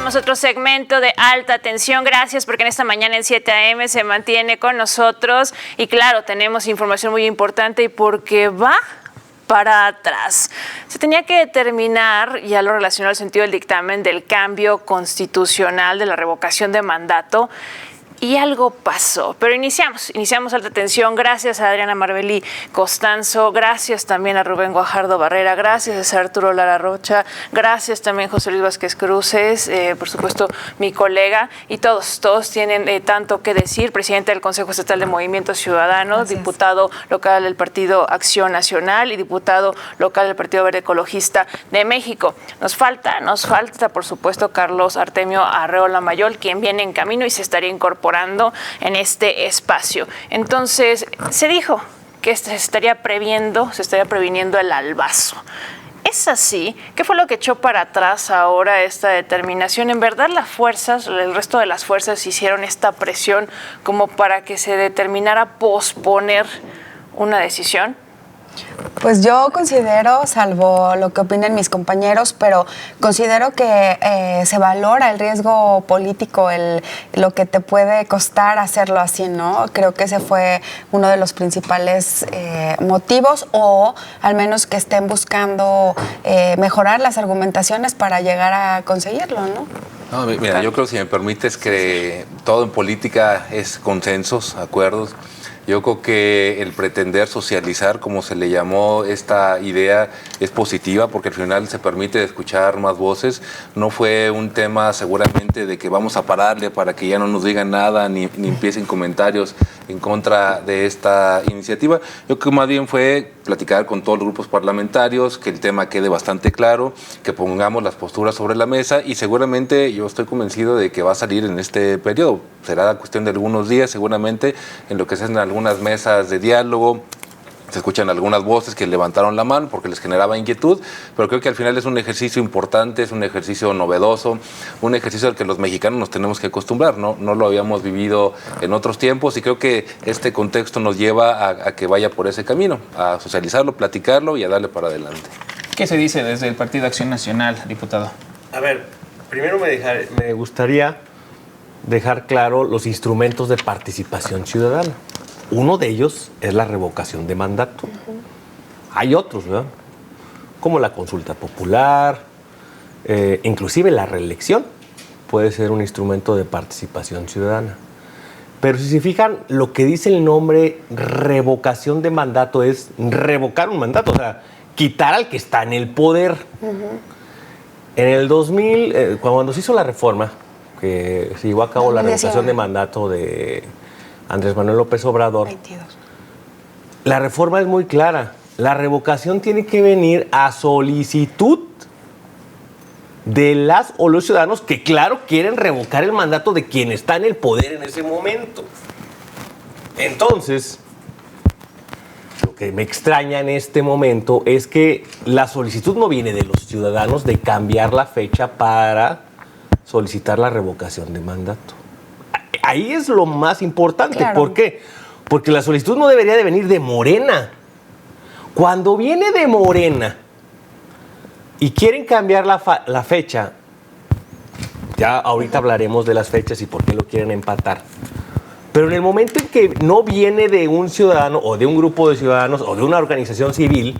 Iniciamos otro segmento de alta tensión. Gracias porque en esta mañana en 7 a.m. se mantiene con nosotros. Y claro, tenemos información muy importante y porque va para atrás. Se tenía que determinar, ya lo relacionó al sentido del dictamen, del cambio constitucional de la revocación de mandato. Y algo pasó, pero iniciamos alta tensión. Gracias a Adriana Marbelí Costanzo, gracias también a Rubén Guajardo Barrera, gracias a Arturo Lara Rocha, gracias también a José Luis Vázquez Cruces, por supuesto mi colega, y todos tienen tanto que decir. Presidente del Consejo Estatal de Movimiento Ciudadano, gracias. Diputado local del Partido Acción Nacional y diputado local del Partido Verde Ecologista de México. Nos falta, por supuesto, Carlos Artemio Arreola Mayol, quien viene en camino y se estaría incorporando en este espacio. Entonces, se dijo que se estaría previniendo el albazo. ¿Es así? ¿Qué fue lo que echó para atrás ahora esta determinación? ¿En verdad el resto de las fuerzas hicieron esta presión como para que se determinara posponer una decisión? Pues yo considero, salvo lo que opinen mis compañeros, pero considero que se valora el riesgo político, lo que te puede costar hacerlo así, ¿no? Creo que ese fue uno de los principales motivos, o al menos que estén buscando mejorar las argumentaciones para llegar a conseguirlo, ¿no? No, mira, yo creo, si me permites, que todo en política es consensos, acuerdos. Yo creo que el pretender socializar, como se le llamó esta idea, es positiva porque al final se permite escuchar más voces. No fue un tema seguramente de que vamos a pararle para que ya no nos digan nada ni empiecen comentarios en contra de esta iniciativa. Yo creo que más bien fue platicar con todos los grupos parlamentarios, que el tema quede bastante claro, que pongamos las posturas sobre la mesa y seguramente yo estoy convencido de que va a salir en este periodo. Será cuestión de algunos días seguramente, en lo que se hacen algunas mesas de diálogo. Se escuchan algunas voces que levantaron la mano porque les generaba inquietud, pero creo que al final es un ejercicio importante, es un ejercicio novedoso, un ejercicio al que los mexicanos nos tenemos que acostumbrar, ¿no? No lo habíamos vivido en otros tiempos y creo que este contexto nos lleva a que vaya por ese camino, a socializarlo, platicarlo y a darle para adelante. ¿Qué se dice desde el Partido Acción Nacional, diputado? A ver, primero me gustaría dejar claro los instrumentos de participación ciudadana. Uno de ellos es la revocación de mandato. Hay otros, ¿verdad? Como la consulta popular, inclusive la reelección puede ser un instrumento de participación ciudadana. Pero si se fijan, lo que dice el nombre revocación de mandato es revocar un mandato, o sea, quitar al que está en el poder. En el 2000, cuando se hizo la reforma, que se llevó a cabo la revocación de mandato de Andrés Manuel López Obrador, 22. La reforma es muy clara. La revocación tiene que venir a solicitud de las o los ciudadanos que, claro, quieren revocar el mandato de quien está en el poder en ese momento. Entonces, lo que me extraña en este momento es que la solicitud no viene de los ciudadanos de cambiar la fecha para solicitar la revocación de mandato. Ahí es lo más importante. Claro. ¿Por qué? Porque la solicitud no debería de venir de Morena. Cuando viene de Morena y quieren cambiar la fecha, ya ahorita hablaremos de las fechas y por qué lo quieren empatar. Pero en el momento en que no viene de un ciudadano o de un grupo de ciudadanos o de una organización civil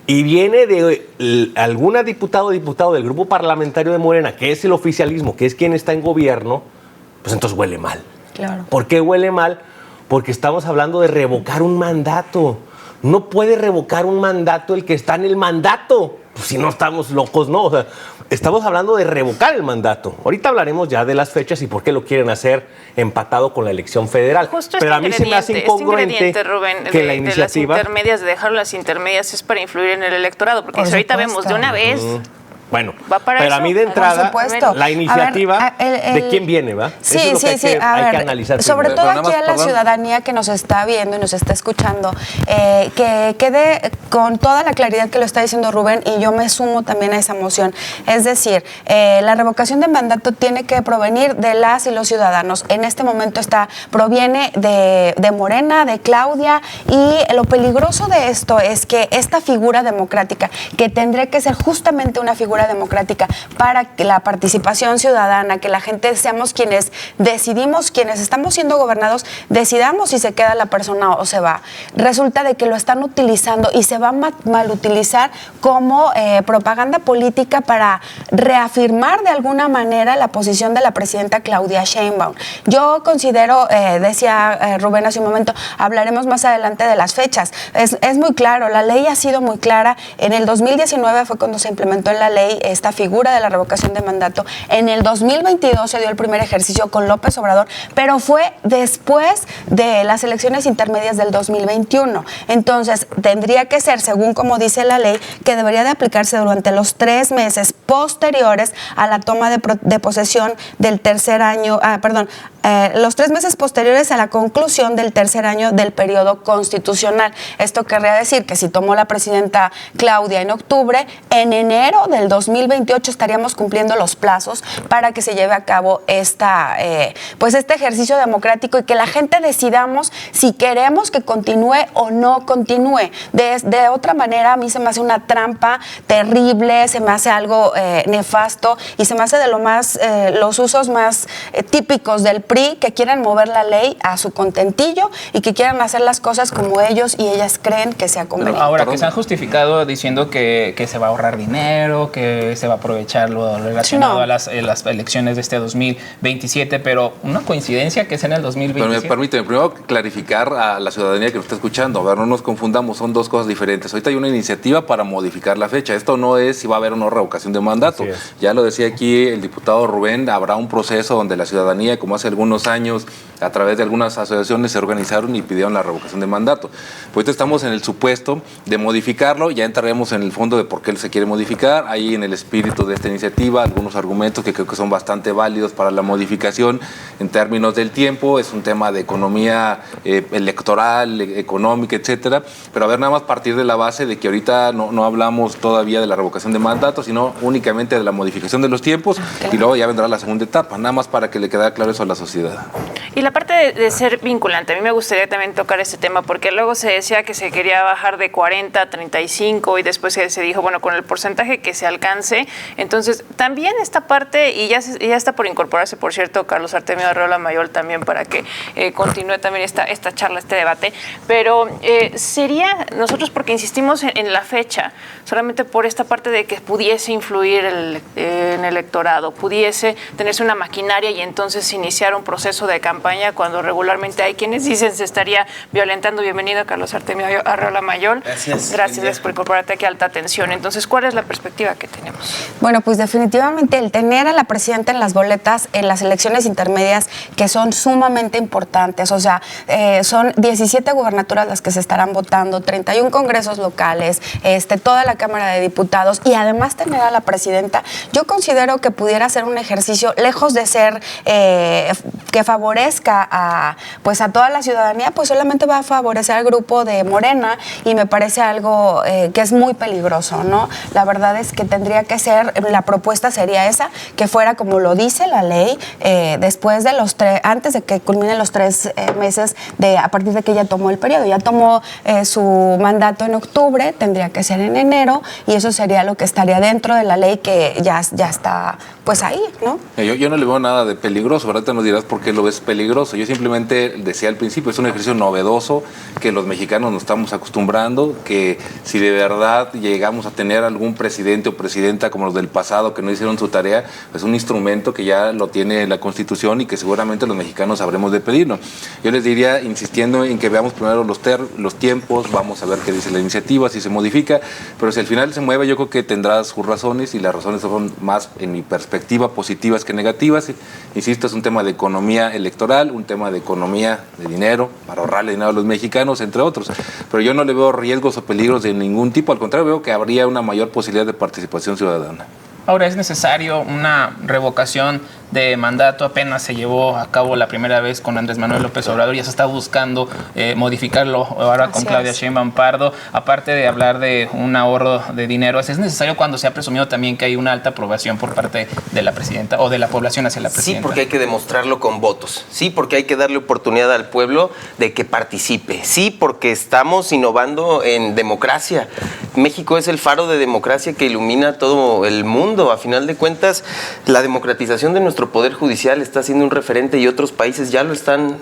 y viene de alguna diputado del grupo parlamentario de Morena, que es el oficialismo, que es quien está en gobierno, pues entonces huele mal. Claro. ¿Por qué huele mal? Porque estamos hablando de revocar un mandato. No puede revocar un mandato el que está en el mandato. Pues si no estamos locos, no. O sea, estamos hablando de revocar el mandato. Ahorita hablaremos ya de las fechas y por qué lo quieren hacer empatado con la elección federal. Justo pero a mí se me hace incongruente, Rubén, que la iniciativa... de las intermedias, de dejar las intermedias es para influir en el electorado. Porque si ahorita vemos de una vez... Bueno, pero a mí de entrada, la iniciativa, ¿de quién viene, va? Sí, eso es lo que hay que analizar sobre primero. todo aquí a la ciudadanía que nos está viendo y nos está escuchando, que quede con toda la claridad que lo está diciendo Rubén, y yo me sumo también a esa moción. Es decir, la revocación de mandato tiene que provenir de las y los ciudadanos. En este momento proviene de Morena, de Claudia, y lo peligroso de esto es que esta figura democrática, que tendría que ser justamente una figura cultura democrática, para que la participación ciudadana, que la gente seamos quienes decidimos, quienes estamos siendo gobernados, decidamos si se queda la persona o se va. Resulta de que lo están utilizando y se va a mal utilizar como propaganda política para reafirmar de alguna manera la posición de la presidenta Claudia Sheinbaum. Yo considero, decía Rubén hace un momento, hablaremos más adelante de las fechas. Es muy claro, la ley ha sido muy clara. En el 2019 fue cuando se implementó en la ley esta figura de la revocación de mandato. En el 2022 se dio el primer ejercicio con López Obrador, pero fue después de las elecciones intermedias del 2021. Entonces, tendría que ser, según como dice la ley, que debería de aplicarse durante los 3 meses posteriores a la toma de posesión del tercer año, los 3 meses posteriores a la conclusión del tercer año del periodo constitucional. Esto querría decir que si tomó la presidenta Claudia en octubre, en enero del 2028 estaríamos cumpliendo los plazos para que se lleve a cabo este ejercicio democrático y que la gente decidamos si queremos que continúe o no continúe. De otra manera, a mí se me hace una trampa terrible, se me hace algo nefasto y se me hace de los usos más típicos del PRI, que quieren mover la ley a su contentillo y que quieran hacer las cosas como ellos y ellas creen que sea conveniente. Ahora, que se han justificado diciendo que se va a ahorrar dinero, que se va a aprovechar lo relacionado a las elecciones de este 2027, pero una coincidencia que sea en el 2027. Pero permíteme primero clarificar a la ciudadanía que nos está escuchando. A ver, no nos confundamos, son dos cosas diferentes. Ahorita hay una iniciativa para modificar la fecha. Esto no es si va a haber o no revocación de mandato. Ya lo decía aquí el diputado Rubén, habrá un proceso donde la ciudadanía, como hace algunos años, a través de algunas asociaciones se organizaron y pidieron la revocación de mandato. Pues estamos en el supuesto de modificarlo, ya entraremos en el fondo de por qué se quiere modificar, ahí en el espíritu de esta iniciativa, algunos argumentos que creo que son bastante válidos para la modificación en términos del tiempo, es un tema de economía electoral, económica, etcétera, pero a ver, nada más partir de la base de que ahorita no hablamos todavía de la revocación de mandato, sino únicamente de la modificación de los tiempos y luego ya vendrá la segunda etapa, nada más para que le quede claro eso a la sociedad. Y la parte de ser vinculante, a mí me gustaría también tocar este tema, porque luego se decía que se quería bajar de 40 a 35 y después se dijo, bueno, con el porcentaje que se alcance. Entonces, también esta parte, y ya está por incorporarse, por cierto, Carlos Artemio Arreola Mayol también, para que continúe también esta charla, este debate, pero sería, nosotros porque insistimos en la fecha, solamente por esta parte de que pudiese influir en el electorado, pudiese tenerse una maquinaria y entonces iniciar un proceso de campaña cuando regularmente hay quienes dicen se estaría violentando. Bienvenido, Carlos Artemio Arreola Mayol. Gracias por incorporarte aquí a Alta Tensión. Entonces, ¿cuál es la perspectiva que tenemos? Bueno, pues definitivamente el tener a la presidenta en las boletas en las elecciones intermedias, que son sumamente importantes, o sea, son 17 gubernaturas las que se estarán votando, 31 congresos locales, toda la Cámara de Diputados, y además tener a la presidenta, yo considero que pudiera ser un ejercicio, lejos de ser que favorezca a toda la ciudadanía, pues solamente va a favorecer al grupo de Morena, y me parece algo que es muy peligroso, ¿no? La verdad es que tendría que ser, la propuesta sería esa, que fuera como lo dice la ley, después de antes de que culminen los 3 meses a partir de que ella tomó el periodo. Ya tomó su mandato en octubre, tendría que ser en enero, y eso sería lo que estaría dentro de la ley que ya está pues ahí, ¿no? Yo no le veo nada de peligroso, ¿verdad? Te nos dirás por qué lo ves peligroso. Yo simplemente decía al principio, es un ejercicio novedoso que los mexicanos nos estamos acostumbrando, que si de verdad llegamos a tener algún presidente o presidenta como los del pasado que no hicieron su tarea, es un instrumento que ya lo tiene la Constitución y que seguramente los mexicanos sabremos de pedirlo. Yo les diría, insistiendo en que veamos primero los tiempos, vamos a ver qué dice la iniciativa, si se modifica, pero si al final se mueve, yo creo que tendrá sus razones, y las razones son más, en mi perspectiva, positivas que negativas. Insisto, es un tema de economía electoral, un tema de economía de dinero, para ahorrarle dinero a los mexicanos, entre otros. Pero yo no le veo riesgos o peligros de ningún tipo, al contrario, veo que habría una mayor posibilidad de participación ciudadana. Ahora, ¿es necesario una revocación de mandato apenas se llevó a cabo la primera vez con Andrés Manuel López Obrador, ya se está buscando modificarlo ahora con Claudia Sheinbaum Pardo. Aparte de hablar de un ahorro de dinero, es necesario cuando se ha presumido también que hay una alta aprobación por parte de la presidenta o de la población hacia la presidenta. Sí, porque hay que demostrarlo con votos. Sí, porque hay que darle oportunidad al pueblo de que participe. Sí, porque estamos innovando en democracia. México es el faro de democracia que ilumina todo el mundo. A final de cuentas, la democratización de nuestro poder judicial está siendo un referente y otros países ya lo están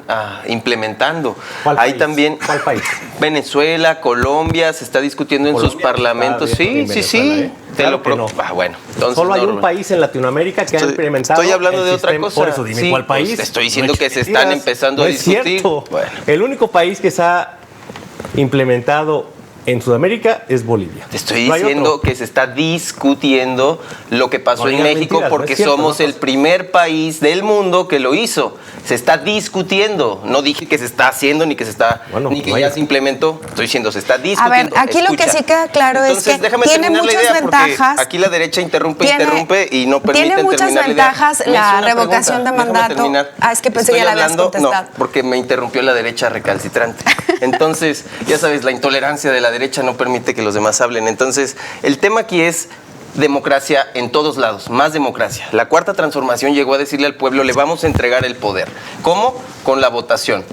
implementando. ¿Cuál Hay país? también ¿Cuál país? Venezuela, Colombia, se está discutiendo en sus parlamentos. Sí. Te Claro lo que no. bueno, entonces Solo hay no, un país en Latinoamérica que ha implementado. Estoy hablando de otra sistema. cosa. Por eso dime Sí, cuál país. pues, te estoy diciendo No que se eches están mentiras. empezando No a es discutir. cierto. Bueno. El único país que se ha implementado en Sudamérica es Bolivia. Te estoy No hay diciendo otro. que se está discutiendo lo que pasó No en digas México mentiras, no porque es cierto, somos no el primer país del mundo que lo hizo. Se está discutiendo. No dije que se está haciendo ni que se está ni que no ya hay- se implementó. Estoy diciendo se está A discutiendo. ver, aquí lo que sí queda claro Entonces, es que déjame tiene terminar la muchas idea, porque ventajas. aquí la derecha interrumpe Tiene- y no permite tiene muchas terminar la idea. ventajas Me la hizo una revocación de pregunta, déjame mandato. terminar. Es que pensé Estoy que ya la habías hablando- contestado. No, porque me interrumpió la derecha recalcitrante. Entonces, ya sabes, la intolerancia de la derecha no permite que los demás hablen. Entonces, el tema aquí es democracia en todos lados, más democracia. La Cuarta Transformación llegó a decirle al pueblo, le vamos a entregar el poder. ¿Cómo? Con la votación.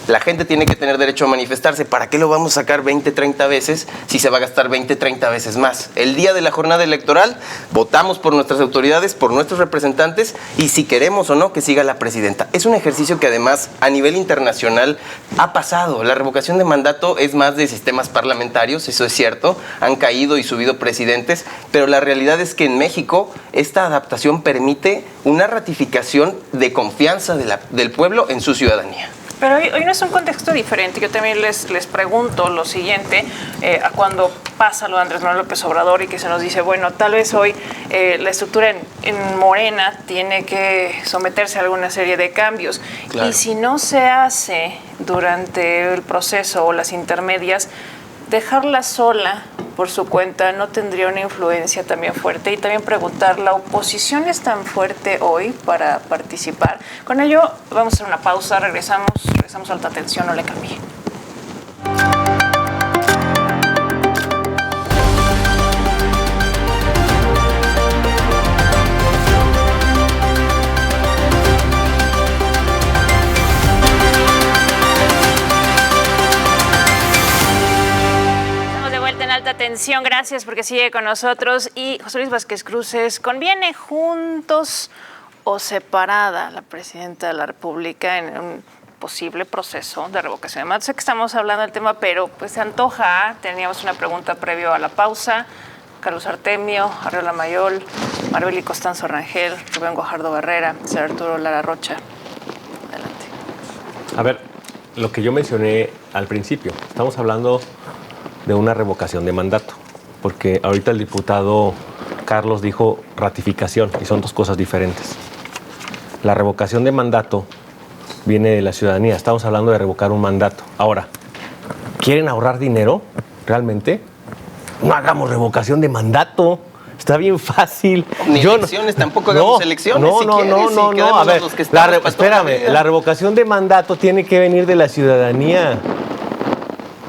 La gente tiene que tener derecho a manifestarse. ¿Para qué lo vamos a sacar 20, 30 veces si se va a gastar 20, 30 veces más? El día de la jornada electoral votamos por nuestras autoridades, por nuestros representantes y si queremos o no que siga la presidenta. Es un ejercicio que además a nivel internacional ha pasado. La revocación de mandato es más de sistemas parlamentarios, eso es cierto. Han caído y subido presidentes, pero la realidad es que en México esta adaptación permite una ratificación de confianza del pueblo en su ciudadanía. Pero hoy no es un contexto diferente. Yo también les pregunto lo siguiente, a cuando pasa lo de Andrés Manuel López Obrador y que se nos dice, bueno, tal vez hoy la estructura en Morena tiene que someterse a alguna serie de cambios. Claro. Y si no se hace durante el proceso o las intermedias, dejarla sola por su cuenta no tendría una influencia también fuerte. Y también preguntar, ¿la oposición es tan fuerte hoy para participar? Con ello vamos a hacer una pausa, regresamos a Alta Tensión, no le cambie. Alta Tensión, gracias porque sigue con nosotros. Y José Luis Vázquez Cruces, ¿conviene juntos o separada la presidenta de la República en un posible proceso de revocación de mandato? Sé que estamos hablando del tema, pero pues se antoja. Teníamos una pregunta previo a la pausa. Carlos Artemio, Arriola Mayol, Marbeli Costanzo Rangel, Rubén Guajardo Barrera, César Arturo Lara Rocha. Adelante. A ver, lo que yo mencioné al principio, estamos hablando de una revocación de mandato, porque ahorita el diputado Carlos dijo ratificación y son dos cosas diferentes. La revocación de mandato viene de la ciudadanía, estamos hablando de revocar un mandato. Ahora, ¿quieren ahorrar dinero realmente? No hagamos revocación de mandato. Está bien fácil. Ni elecciones, tampoco hagamos elecciones. No, si no, quieres, no, y no, no. A quedémonos ver, los que estamos para toda espérame, vida. la revocación de mandato tiene que venir de la ciudadanía.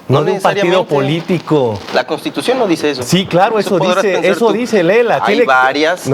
No de un partido necesariamente. político. La Constitución no dice eso. Sí, claro, eso podrás dice, pensar eso tú. dice Lela. Hay varias,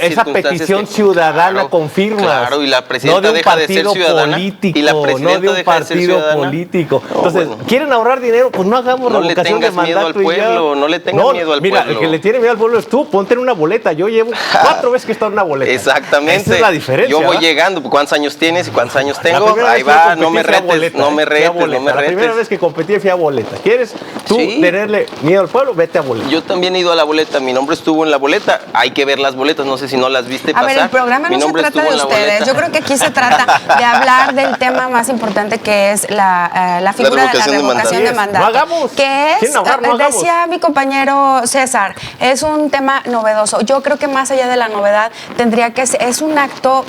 esa petición que- ciudadana claro, confirma. claro, y la presidenta no de un deja de ser partido ciudadana, político, y la presidenta no de un deja de ser partido ciudadana. político. No, Entonces, bueno. ¿quieren ahorrar dinero? Pues no hagamos No le revocación de tengas miedo mandato al y ya. pueblo, no le tengas miedo al mira, pueblo. el que le tiene miedo al pueblo es tú. Ponte en una boleta. Yo llevo 4 veces que he estado en una boleta. Exactamente. Esa es la diferencia. Yo voy ¿verdad? llegando. ¿Cuántos años tienes y cuántos años La tengo? primera Ahí vez que va, competí no me fui a retes, boleta, no me fui a retes, no boleta. me La primera retes. vez que competí fui a boleta. ¿Quieres tú Sí. tenerle miedo al pueblo? Vete a boleta. Yo también he ido a la boleta, mi nombre estuvo en la boleta. Hay que ver las boletas, no sé si no las viste A pasar. ver, el programa Mi no se nombre trata estuvo de en la ustedes. boleta. Yo creo que aquí se trata de hablar del tema más importante que es la figura de la revocación de revocación de mandato. mandato. No hagamos. Que es, ¿Quieren ahorrar? No hagamos. decía mi compañero César, es un tema novedoso. Yo creo que más allá de la novedad, tendría que ser, es un acto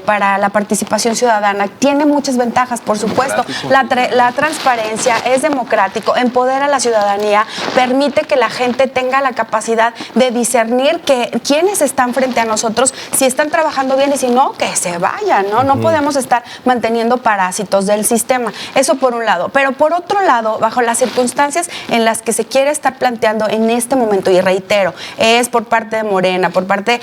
para la participación ciudadana. Tiene muchas ventajas, por supuesto. La transparencia, es democrático, empodera a la ciudadanía, permite que la gente tenga la capacidad de discernir que quienes están frente a nosotros, si están trabajando bien y si no, que se vayan, ¿no? No podemos estar manteniendo parásitos del sistema. Eso por un lado. Pero por otro lado, bajo las circunstancias en las que se quiere estar planteando en este momento, y reitero, es por parte de Morena, por parte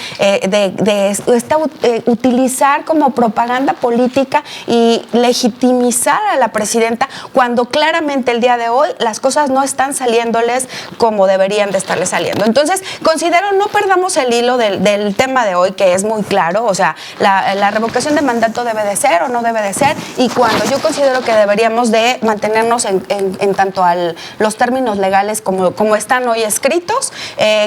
utilizar como propaganda política y legitimizar a la presidenta cuando claramente el día de hoy las cosas no están saliéndoles como deberían de estarles saliendo. Entonces, considero no perdamos el hilo del tema de hoy, que es muy claro, o sea, la revocación de mandato debe de ser o no debe de ser, y cuando yo considero que deberíamos de mantenernos en tanto a los términos legales como están hoy escritos,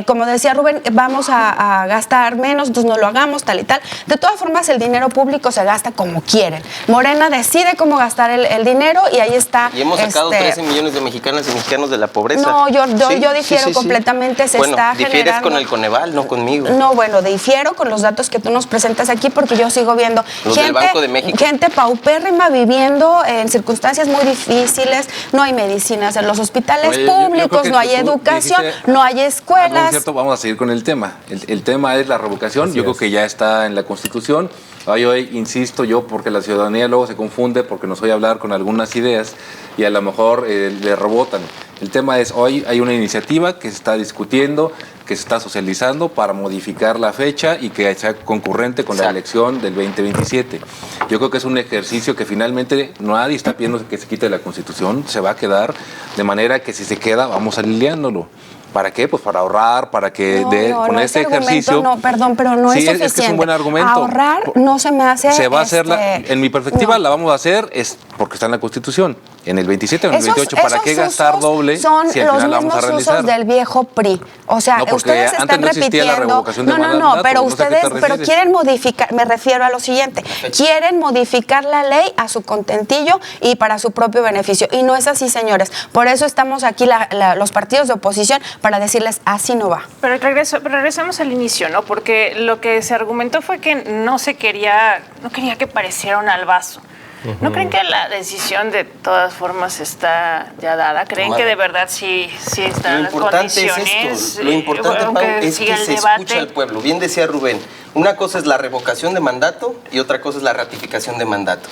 como decía Rubén, vamos a gastar menos, entonces no lo hagamos, tal y tal. De todas formas, el dinero público se gasta como quieren. Morena decide cómo gastar el dinero y ahí está. Y hemos sacado 13 millones de mexicanas y mexicanos de la pobreza. No, yo difiero completamente. Se está difieres generando con el Coneval, no conmigo. No, bueno, difiero con los datos que tú nos presentas aquí porque yo sigo viendo los del Banco de México. Gente paupérrima viviendo en circunstancias muy difíciles, no hay medicinas en los hospitales públicos, no hay educación, no hay escuelas. Cierto, vamos a seguir con el tema. El tema es la revocación. Yo creo que ya está en la Constitución. Hoy insisto yo, porque la ciudadanía luego se confunde porque nos oye hablar con algunas ideas y a lo mejor le rebotan. El tema es, hoy hay una iniciativa que se está discutiendo, que se está socializando para modificar la fecha y que sea concurrente con la elección del 2027. Yo creo que es un ejercicio que finalmente nadie está pidiendo que se quite de la Constitución, se va a quedar, de manera que si se queda vamos alineándolo. ¿Para qué? Pues para ahorrar, para que con este ejercicio... No, perdón, pero no es suficiente. Es que es un buen argumento. Ahorrar no se me hace... Se va a hacer, en mi perspectiva, la vamos a hacer es porque está en la Constitución. En el 27 o en el 28, ¿para qué gastar doble si al final la vamos a realizar? Son los mismos usos del viejo PRI. O sea, ustedes están repitiendo... Pero ustedes quieren modificar, me refiero a lo siguiente, quieren modificar la ley a su contentillo y para su propio beneficio. Y no es así, señores. Por eso estamos aquí los partidos de oposición, para decirles así no va. Pero regresamos al inicio, ¿no? Porque lo que se argumentó fue que no quería que pareciera un albazo. ¿No creen que la decisión de todas formas está ya dada? ¿Creen que de verdad sí están las condiciones? Lo importante, Pau, es que se escucha al pueblo. Bien decía Rubén, una cosa es la revocación de mandato y otra cosa es la ratificación de mandato.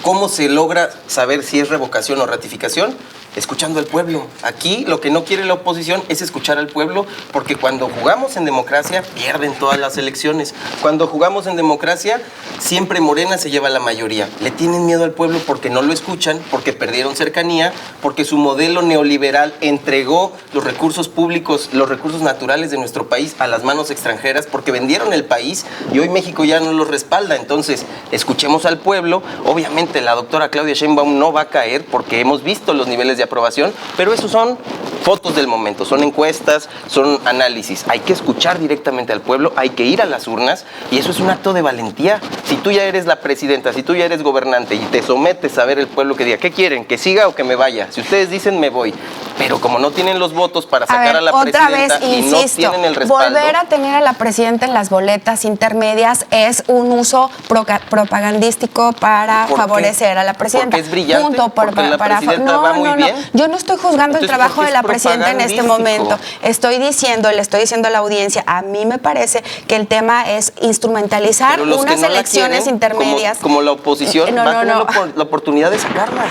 ¿Cómo se logra saber si es revocación o ratificación? Escuchando al pueblo. Aquí lo que no quiere la oposición es escuchar al pueblo, porque cuando jugamos en democracia pierden todas las elecciones. Cuando jugamos en democracia siempre Morena se lleva la mayoría. Le tienen miedo al pueblo porque no lo escuchan, porque perdieron cercanía, porque su modelo neoliberal entregó los recursos públicos, los recursos naturales de nuestro país a las manos extranjeras, porque vendieron el país y hoy México ya no los respalda. Entonces, escuchemos al pueblo. Obviamente la doctora Claudia Sheinbaum no va a caer porque hemos visto los niveles de aprobación, pero esos son fotos del momento, son encuestas, son análisis. Hay que escuchar directamente al pueblo, hay que ir a las urnas y eso es un acto de valentía. Si tú ya eres la presidenta, si tú ya eres gobernante y te sometes a ver el pueblo que diga, ¿qué quieren? ¿Que siga o que me vaya? Si ustedes dicen, me voy. Pero como no tienen los votos para sacar a la presidenta y no tienen el respaldo... Volver a tener a la presidenta en las boletas intermedias es un uso propagandístico para favorecer a la presidenta. Porque es brillante, porque la presidenta va muy bien. Yo no estoy juzgando el trabajo de la presidenta en este momento. Le estoy diciendo a la audiencia, a mí me parece que el tema es instrumentalizar unas elecciones intermedias. Como la oposición va a tener la oportunidad de sacarlas.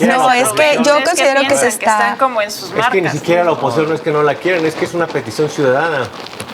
Es que yo considero que se está... Están como en sus marcas. Es que ni siquiera la oposición no es que no la quieren, es que es una petición ciudadana.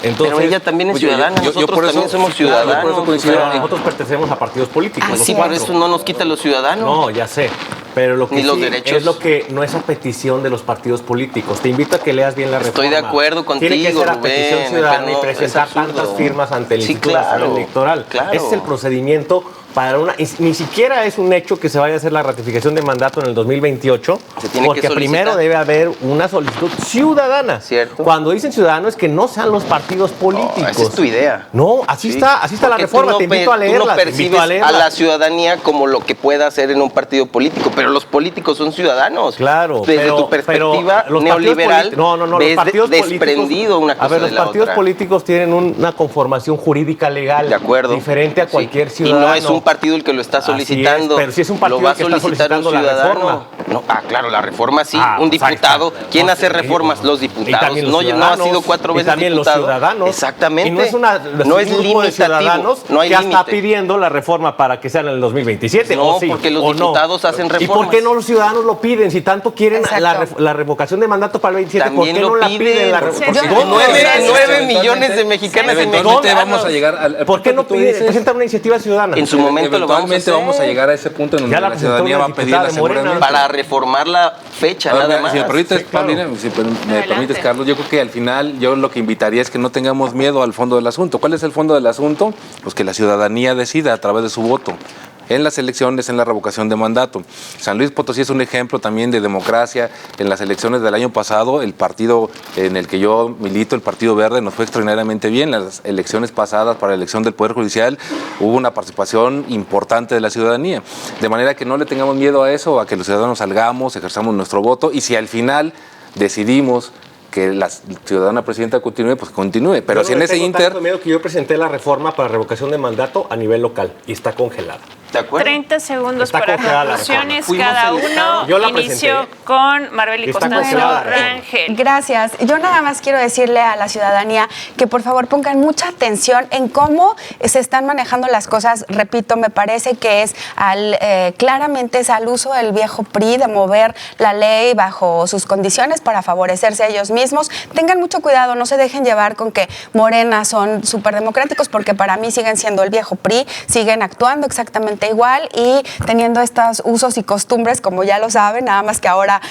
Entonces, pero ella también es ciudadana, nosotros también somos ciudadanos. Nosotros pertenecemos a partidos políticos. Sí, pero eso no nos quita a los ciudadanos. No, ya sé. Pero lo que ni los sí derechos. Es lo que no es a petición de los partidos políticos. Te invito a que leas bien la reforma. Estoy de acuerdo contigo, Tiene que ser a petición ciudadana no, y presentar tantas firmas ante el Instituto Nacional Electoral. Claro. Ese es el procedimiento para ni siquiera es un hecho que se vaya a hacer la ratificación de mandato en el 2028, porque primero debe haber una solicitud ciudadana. ¿Cierto? Cuando dicen ciudadano es que no sean los partidos políticos. Esa es tu idea. No, así está la reforma. Te invito a leerla. Tú no percibes a la ciudadanía como lo que pueda hacer en un partido político, pero los políticos son ciudadanos. Claro. Desde tu perspectiva neoliberal, los partidos desprendido una cosa de la otra. Los partidos políticos tienen una conformación jurídica legal diferente a cualquier ciudadano. Y no es un partido el que lo está solicitando. Pero si es un partido que está solicitando la reforma. No, claro, la reforma sí. Ah, Un pues ahí diputado. está. ¿Quién No, hace sí, reformas? Los y diputados. también los No ha ciudadanos, sido 4 veces y también diputado. los ciudadanos. Exactamente. Y no es una no es un grupo de limitativo. ciudadanos No hay que está límite. pidiendo la reforma para que sea en el 2027. No, ¿o sí, porque los o no? diputados hacen ¿Y por reformas. qué no los ciudadanos lo piden? Si tanto quieren Exacto. la revocación de mandato para el 27, ¿por También qué lo no la piden. piden? Porque Yo- ¿Dónde? 9 millones de mexicanos y Eventualmente mexicanos. vamos a llegar al ¿Por qué no punto que tú piden? dices. Presentan una iniciativa ciudadana. En su momento lo vamos a Eventualmente hacer. vamos a llegar a ese punto en donde Ya la la presentó ciudadanía una va a pedir diputada de Morena. aseguramiento. Para reformar la fecha, Ahora, nada más. si me permites, Sí, claro. Paulina, si me Adelante. permites, Carlos, yo creo que al final yo lo que invitaría es que no tengamos miedo al fondo del asunto. ¿Cuál es el fondo del asunto? Pues que la ciudadanía decida a través de su voto. En las elecciones, en la revocación de mandato. San Luis Potosí es un ejemplo también de democracia. En las elecciones del año pasado, el partido en el que yo milito, el Partido Verde, nos fue extraordinariamente bien. En las elecciones pasadas para la elección del Poder Judicial hubo una participación importante de la ciudadanía. De manera que no le tengamos miedo a eso, a que los ciudadanos salgamos, ejerzamos nuestro voto y si al final decidimos que la ciudadana presidenta continúe, pues continúe. Pero Yo si no en le ese tengo inter... tanto miedo que yo presenté la reforma para revocación de mandato a nivel local y está congelada. ¿De acuerdo? 30 segundos Está para congelada la conclusiones reforma. cada Fuimos el uno. Estado. Yo la Inicio presenté. con Marbeli Está Costanzo congelada la reforma. Rangel. Gracias. Yo nada más quiero decirle a la ciudadanía que por favor pongan mucha atención en cómo se están manejando las cosas. Repito, me parece que es claramente es al uso del viejo PRI de mover la ley bajo sus condiciones para favorecerse a ellos mismos. Tengan mucho cuidado, no se dejen llevar con que Morena son súper democráticos porque para mí siguen siendo el viejo PRI, siguen actuando exactamente igual y teniendo estos usos y costumbres, como ya lo saben, nada más que ahora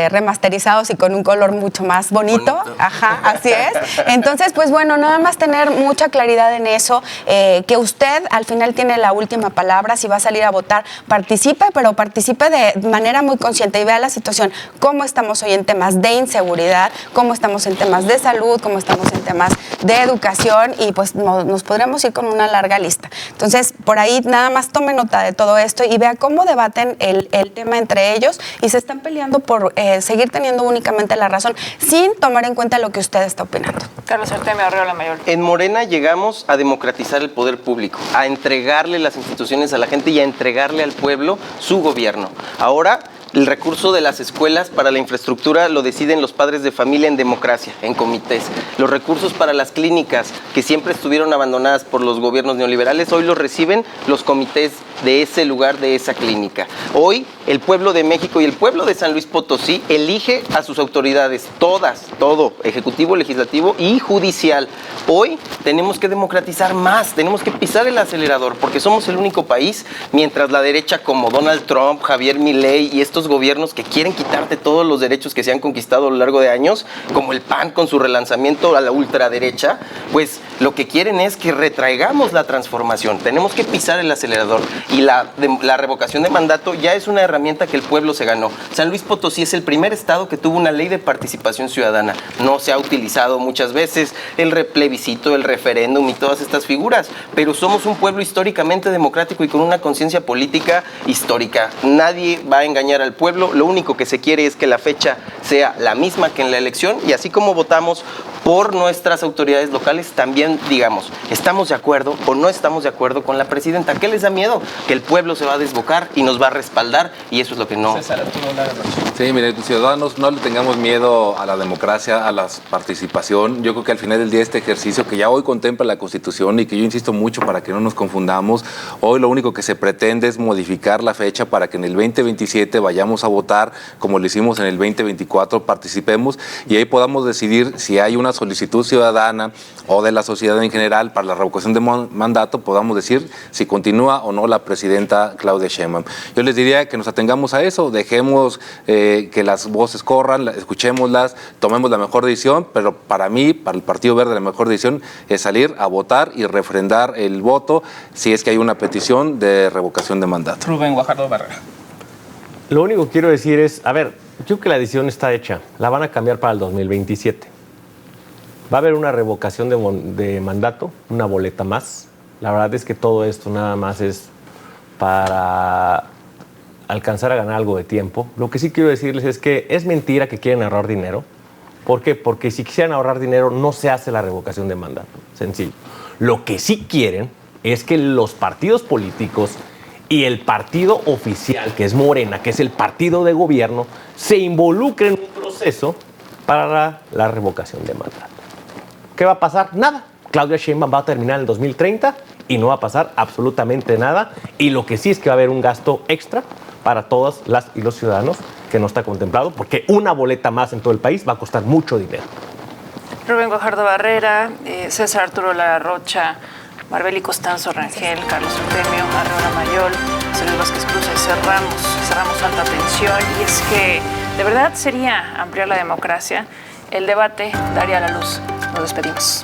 remasterizados y con un color mucho más bonito. Ajá, así es. Entonces, pues bueno, nada más tener mucha claridad en eso, que usted al final tiene la última palabra, si va a salir a votar, participe, pero participe de manera muy consciente y vea la situación, cómo estamos hoy en temas de inseguridad, cómo estamos en temas de salud, cómo estamos en temas de educación y pues nos podremos ir con una larga lista. Entonces, por ahí nada más tome nota de todo esto y vea cómo debaten el tema entre ellos y se están peleando por seguir teniendo únicamente la razón sin tomar en cuenta lo que usted está opinando. Carlos Artemio Arreola Mayor. En Morena llegamos a democratizar el poder público, a entregarle las instituciones a la gente y a entregarle al pueblo su gobierno. Ahora, el recurso de las escuelas para la infraestructura lo deciden los padres de familia en democracia, en comités. Los recursos para las clínicas, que siempre estuvieron abandonadas por los gobiernos neoliberales, hoy los reciben los comités de ese lugar, de esa clínica. Hoy, el pueblo de México y el pueblo de San Luis Potosí elige a sus autoridades, todas, todo, ejecutivo, legislativo y judicial. Hoy tenemos que democratizar más, tenemos que pisar el acelerador, porque somos el único país, mientras la derecha como Donald Trump, Javier Milei y estos gobiernos que quieren quitarte todos los derechos que se han conquistado a lo largo de años, como el PAN con su relanzamiento a la ultraderecha, pues lo que quieren es que retraigamos la transformación. Tenemos que pisar el acelerador y la revocación de mandato ya es una herramienta que el pueblo se ganó. San Luis Potosí es el primer estado que tuvo una ley de participación ciudadana. No se ha utilizado muchas veces el plebiscito, el referéndum y todas estas figuras, pero somos un pueblo históricamente democrático y con una conciencia política histórica. Nadie va a engañar al pueblo, lo único que se quiere es que la fecha sea la misma que en la elección y así como votamos por nuestras autoridades locales, también digamos, ¿estamos de acuerdo o no estamos de acuerdo con la presidenta? ¿Qué les da miedo? Que el pueblo se va a desbocar y nos va a respaldar y eso es lo que no... César Arturo Lara Rocha. Sí, mire, ciudadanos, no le tengamos miedo a la democracia, a la participación. Yo creo que al final del día este ejercicio que ya hoy contempla la Constitución y que yo insisto mucho para que no nos confundamos, hoy lo único que se pretende es modificar la fecha para que en el 2027 vayamos a votar como lo hicimos en el 2024, participemos y ahí podamos decidir si hay una solicitud ciudadana o de la sociedad en general para la revocación de mandato, podamos decir si continúa o no la presidenta Claudia Sheinbaum. Yo les diría que nos atengamos a eso, dejemos que las voces corran, escuchémoslas, tomemos la mejor decisión, pero para mí, para el Partido Verde, la mejor decisión es salir a votar y refrendar el voto si es que hay una petición de revocación de mandato. Rubén Guajardo Barrera. Lo único que quiero decir es, a ver, yo creo que la decisión está hecha, la van a cambiar para el 2027. Va a haber una revocación de mandato, una boleta más. La verdad es que todo esto nada más es para alcanzar a ganar algo de tiempo. Lo que sí quiero decirles es que es mentira que quieren ahorrar dinero. ¿Por qué? Porque si quisieran ahorrar dinero no se hace la revocación de mandato. Sencillo. Lo que sí quieren es que los partidos políticos y el partido oficial, que es Morena, que es el partido de gobierno, se involucre en un proceso para la revocación de mandato. ¿Qué va a pasar? Nada. Claudia Sheinbaum va a terminar en el 2030 y no va a pasar absolutamente nada. Y lo que sí es que va a haber un gasto extra para todas las y los ciudadanos que no está contemplado, porque una boleta más en todo el país va a costar mucho dinero. Rubén Guajardo Barrera, César Arturo Lara Rocha, Marbeli Costanzo Rangel, Carlos Artemio, Arreola Mayol, José Luis Vázquez Cruz. Cerramos alta tensión, y es que de verdad sería ampliar la democracia. El debate daría a la luz. Nos despedimos.